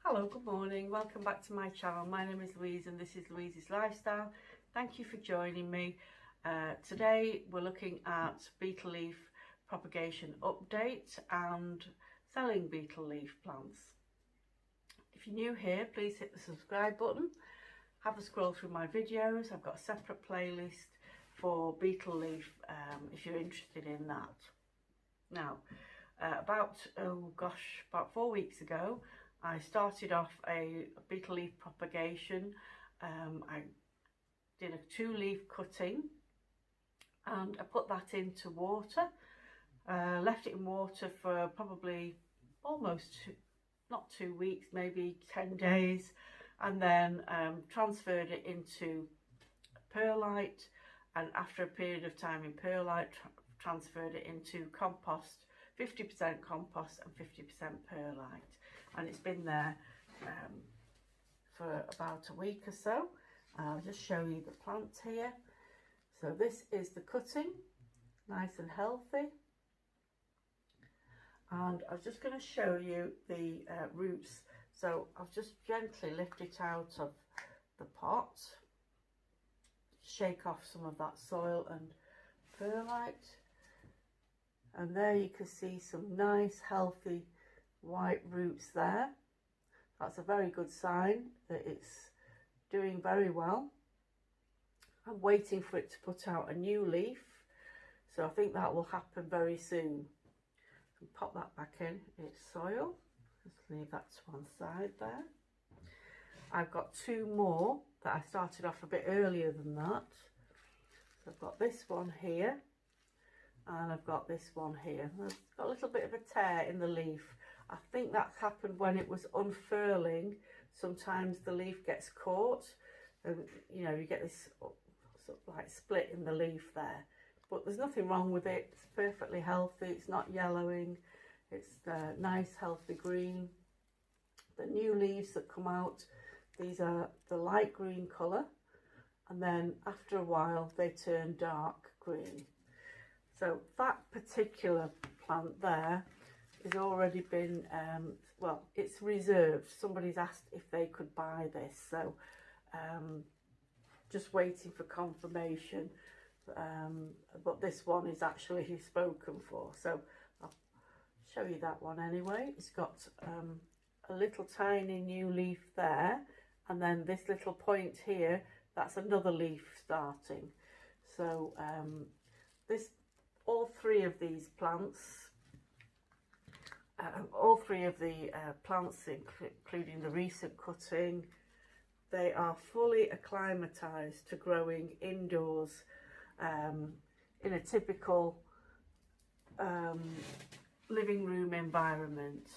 Hello, good morning, welcome back to my channel. My name is Louise and this is Louise's Lifestyle. Thank you for joining me. Today we're looking at betel leaf propagation update and selling betel leaf plants. If you're new here, please hit the subscribe button. Have a scroll through my videos. I've got a separate playlist for betel leaf if you're interested in that. Now, about 4 weeks ago, I started off a betel leaf propagation. I did a 2-leaf cutting and I put that into water. Left it in water for probably almost not 2 weeks, maybe 10 days, and then transferred it into perlite, and after a period of time in perlite, transferred it into compost, 50% compost and 50% perlite. And it's been there for about a week or so. I'll just show you the plants here. So this is the cutting, nice and healthy. And I'm just going to show you the roots. So I'll just gently lift it out of the pot, shake off some of that soil and perlite. And there you can see some nice healthy white roots there. That's a very good sign that it's doing very well. I'm waiting for it to put out a new leaf, so I think that will happen very soon. So pop that back in its soil. Just leave that to one side there. I've got 2 more that I started off a bit earlier than that. So I've got this one here and I've got this one here. I've got a little bit of a tear in the leaf. I think that's happened when it was unfurling. Sometimes the leaf gets caught and you know, you get this sort of like split in the leaf there. But there's nothing wrong with it. It's perfectly healthy. It's not yellowing. It's nice healthy green. The new leaves that come out, these are the light green colour, and then after a while they turn dark green. So that particular plant there has already been, well, it's reserved. Somebody's asked if they could buy this, so just waiting for confirmation. But this one is actually spoken for, so I'll show you that one anyway. It's got a little tiny new leaf there, and then this little point here, that's another leaf starting. So all three of these plants, including the recent cutting, they are fully acclimatized to growing indoors in a typical living room environment.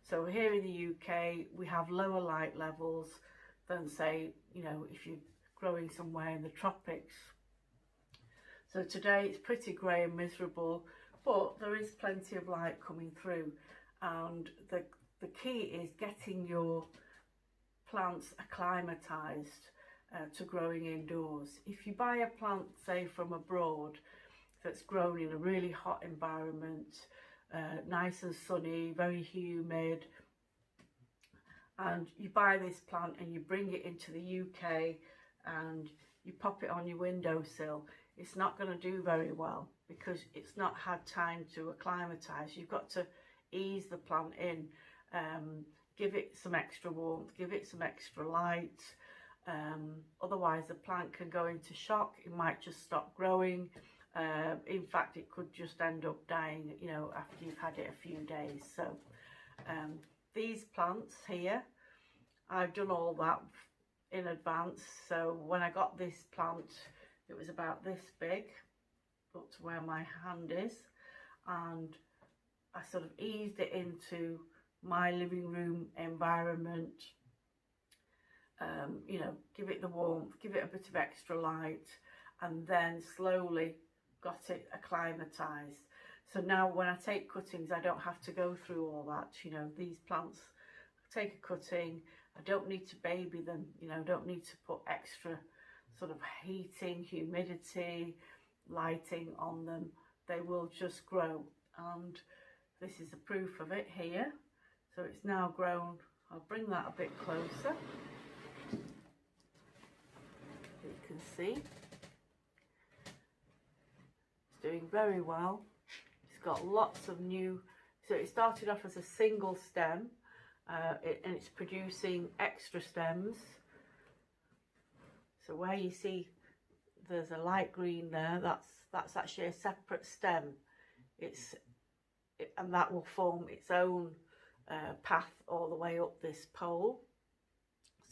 So here in the UK, we have lower light levels than, say, you know, if you're growing somewhere in the tropics. So today it's pretty grey and miserable, but there is plenty of light coming through, and the key is getting your plants acclimatized to growing indoors. If you buy a plant, say from abroad, that's grown in a really hot environment, nice and sunny, very humid, and you buy this plant and you bring it into the UK and you pop it on your windowsill, it's not going to do very well because it's not had time to acclimatise. You've got to ease the plant in, give it some extra warmth, give it some extra light. Otherwise the plant can go into shock. It might just stop growing. In fact, it could just end up dying, you know, after you've had it a few days. So these plants here, I've done all that in advance. So when I got this plant, it was about this big, up to where my hand is, and I sort of eased it into my living room environment. You know, give it the warmth, give it a bit of extra light, and then slowly got it acclimatized. So now when I take cuttings, I don't have to go through all that. You know, these plants, I take a cutting, I don't need to baby them, you know, don't need to put extra sort of heating, humidity, lighting on them. They will just grow, and this is the proof of it here. So it's now grown I'll bring that a bit closer. You can see it's doing very well. It's got lots of new, so it started off as a single stem, and it's producing extra stems. So where you see there's a light green there, that's actually a separate stem. And that will form its own path all the way up this pole.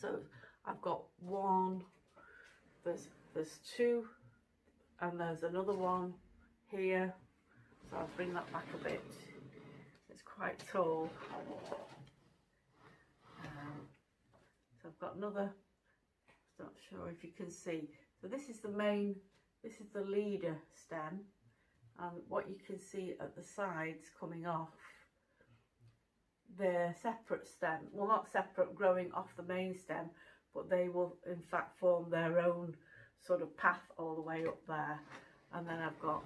So I've got one, there's two, and there's another one here. So I'll bring that back a bit. It's quite tall. So I've got another, I'm not sure if you can see. So this is the main, this is the leader stem, and what you can see at the sides coming off, they're separate stem, well not separate, growing off the main stem, but they will in fact form their own sort of path all the way up there. And then I've got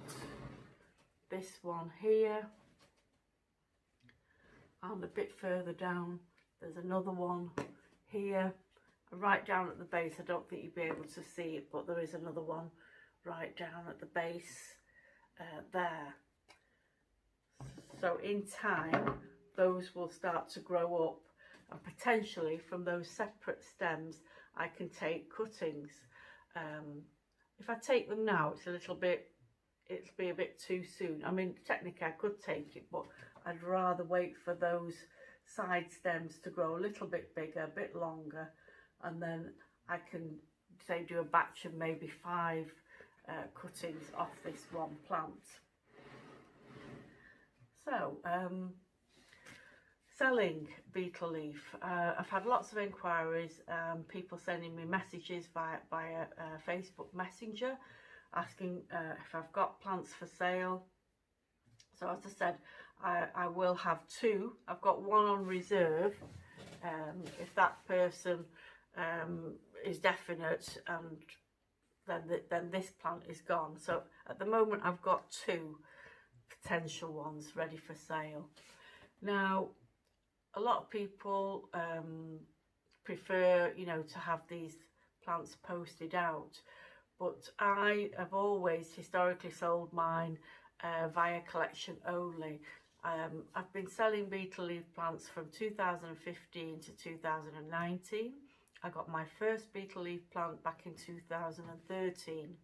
this one here, and a bit further down there's another one here. Right down at the base, I don't think you'd be able to see it, but there is another one right down at the base there. So in time those will start to grow up, and potentially from those separate stems I can take cuttings. If I take them now, it'll be a bit too soon. I mean, technically I could take it, but I'd rather wait for those side stems to grow a little bit bigger, a bit longer, and then I can say do a batch of maybe 5 cuttings off this one plant. So selling betel leaf, I've had lots of inquiries, people sending me messages via Facebook Messenger asking if I've got plants for sale. So as I said, I will have 2. I've got one on reserve if that person is definite, and then this plant is gone. So at the moment I've got 2 potential ones ready for sale. Now a lot of people prefer, you know, to have these plants posted out, but I have always historically sold mine via collection only. I've been selling betel leaf plants from 2015 to 2019. I got my first betel leaf plant back in 2013.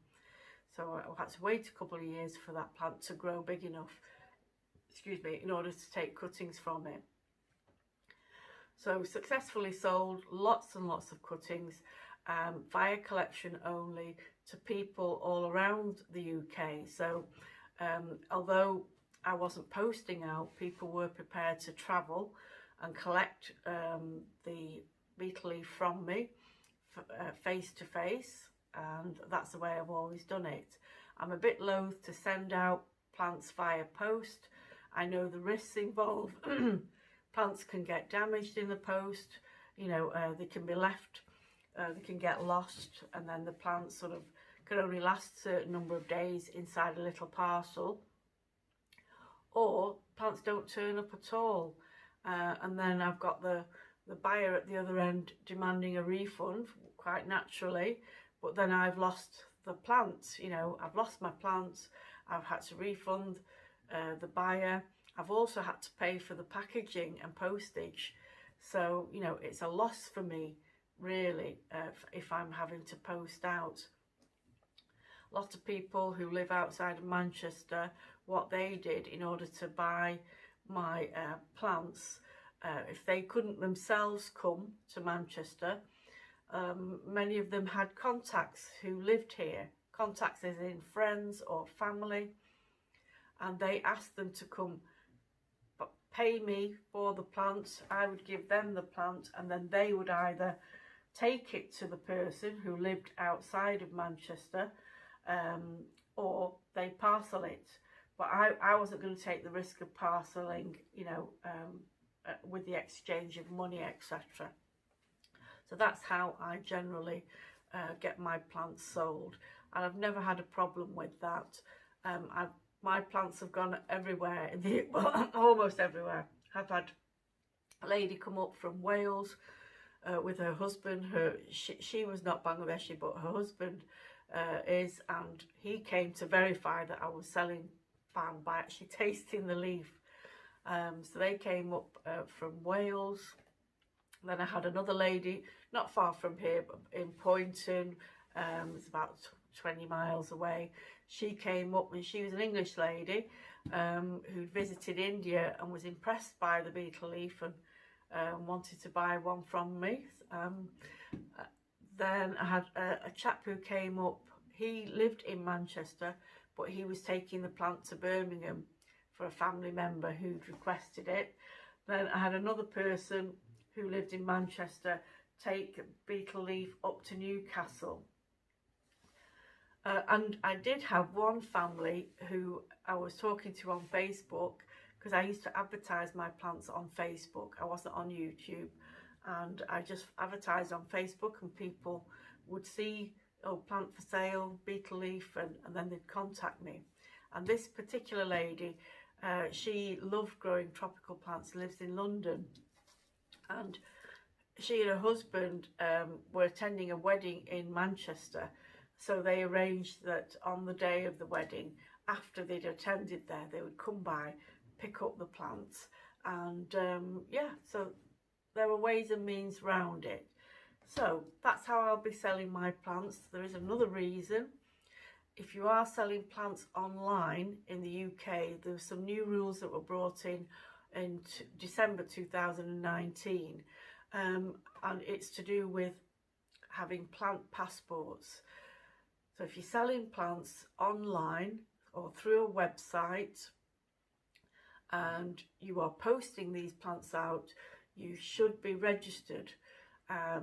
So I had to wait a couple of years for that plant to grow big enough, excuse me, in order to take cuttings from it. So successfully sold lots and lots of cuttings via collection only to people all around the UK. So although I wasn't posting out, people were prepared to travel and collect the betel leaf from me face to face, and that's the way I've always done it. I'm a bit loath to send out plants via post. I know the risks involved. Plants can get damaged in the post, you know, they can be left, they can get lost, and then the plants sort of can only last a certain number of days inside a little parcel, or plants don't turn up at all, and then I've got the buyer at the other end demanding a refund, quite naturally, but then I've lost the plant. You know, I've lost my plant, I've had to refund the buyer. I've also had to pay for the packaging and postage, so you know, it's a loss for me really if I'm having to post out. A lot of people who live outside of Manchester, what they did in order to buy my plants, if they couldn't themselves come to Manchester, many of them had contacts who lived here, contacts as in friends or family, and they asked them to come pay me for the plants. I would give them the plant, and then they would either take it to the person who lived outside of Manchester, or they parcel it. But I wasn't going to take the risk of parcelling, you know, with the exchange of money, etc. So that's how I generally get my plants sold, and I've never had a problem with that. My plants have gone everywhere, well, almost everywhere. I've had A lady come up from Wales with her husband. She was not Bangladeshi, but her husband is, and he came to verify that I was selling paan by actually tasting the leaf. So they came up from Wales. Then I had another lady not far from here, but in Poynton. It's about 20 miles away. She came up, and she was an English lady who'd visited India and was impressed by the betel leaf and wanted to buy one from me. Then I had a chap who came up. He lived in Manchester, but he was taking the plant to Birmingham for a family member who'd requested it. Then I had another person who lived in Manchester take betel leaf up to Newcastle. And I did have one family who I was talking to on Facebook, because I used to advertise my plants on Facebook. I wasn't on YouTube, and I just advertised on Facebook, and people would see, oh, plant for sale, betel leaf, and then they'd contact me. And this particular lady, she loved growing tropical plants, lives in London, and she and her husband were attending a wedding in Manchester. So they arranged that on the day of the wedding, after they'd attended there, they would come by, pick up the plants, and yeah, so there were ways and means round it. So that's how I'll be selling my plants. There is another reason. If you are selling plants online in the UK, there were some new rules that were brought in December 2019, and it's to do with having plant passports. So if you're selling plants online or through a website and you are posting these plants out, you should be registered. I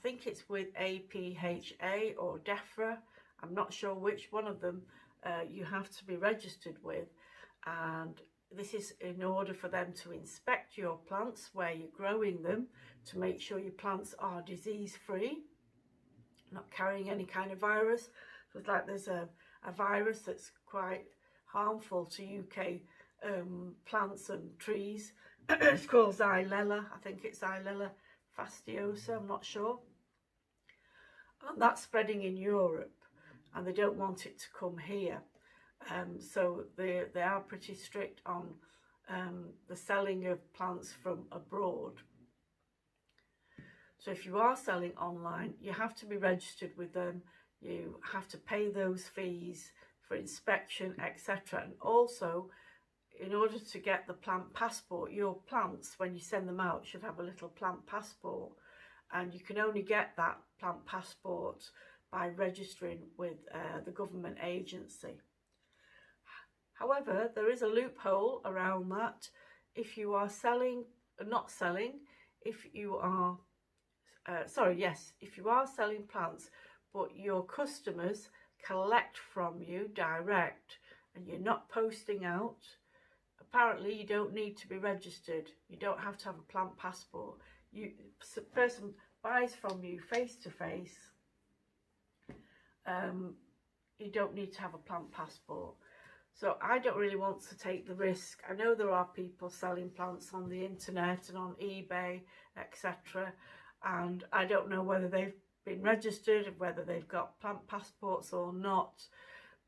think it's with APHA or DEFRA. I'm not sure which one of them you have to be registered with, and this is in order for them to inspect your plants where you're growing them, to make sure your plants are disease free, not carrying any kind of virus. So it's like there's a virus that's quite harmful to UK plants and trees. It's called Xylella. I think it's Xylella fastidiosa, I'm not sure. And that's spreading in Europe, and they don't want it to come here. So they are pretty strict on the selling of plants from abroad. So if you are selling online, you have to be registered with them. You have to pay those fees for inspection, etc. And also, in order to get the plant passport, your plants, when you send them out, should have a little plant passport. And you can only get that plant passport by registering with the government agency. However, there is a loophole around that. If you are selling, not selling, if you are, if you are selling plants, but your customers collect from you direct and you're not posting out, apparently you don't need to be registered. You don't have to have a plant passport. The person buys from you face to face. You don't need to have a plant passport. So I don't really want to take the risk. I know there are people selling plants on the internet and on eBay, etc. And I don't know whether they've been registered, whether they've got plant passports or not.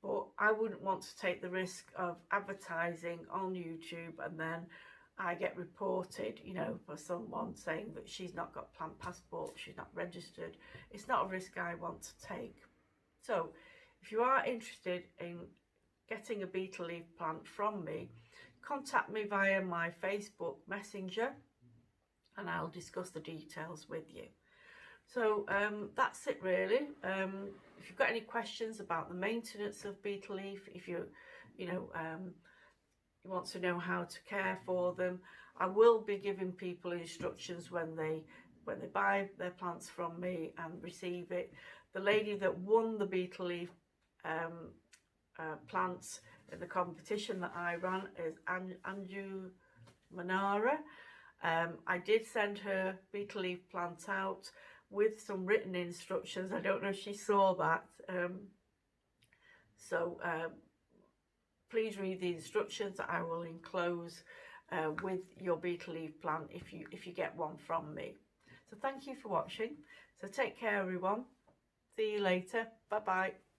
But I wouldn't want to take the risk of advertising on YouTube and then I get reported, you know, for someone saying that she's not got plant passport, she's not registered. It's not a risk I want to take. So if you are interested in getting a betel leaf plant from me, contact me via my Facebook Messenger and I'll discuss the details with you. So that's it really. If you've got any questions about the maintenance of betel leaf, if you want to know how to care for them, I will be giving people instructions when they buy their plants from me and receive it. The lady that won the betel leaf plants in the competition that I ran is Anju Manara. I did send her betel leaf plant out with some written instructions. I don't know if she saw that. Please read the instructions that I will enclose with your betel leaf plant if you get one from me. So thank you for watching. So take care everyone. See you later. Bye bye.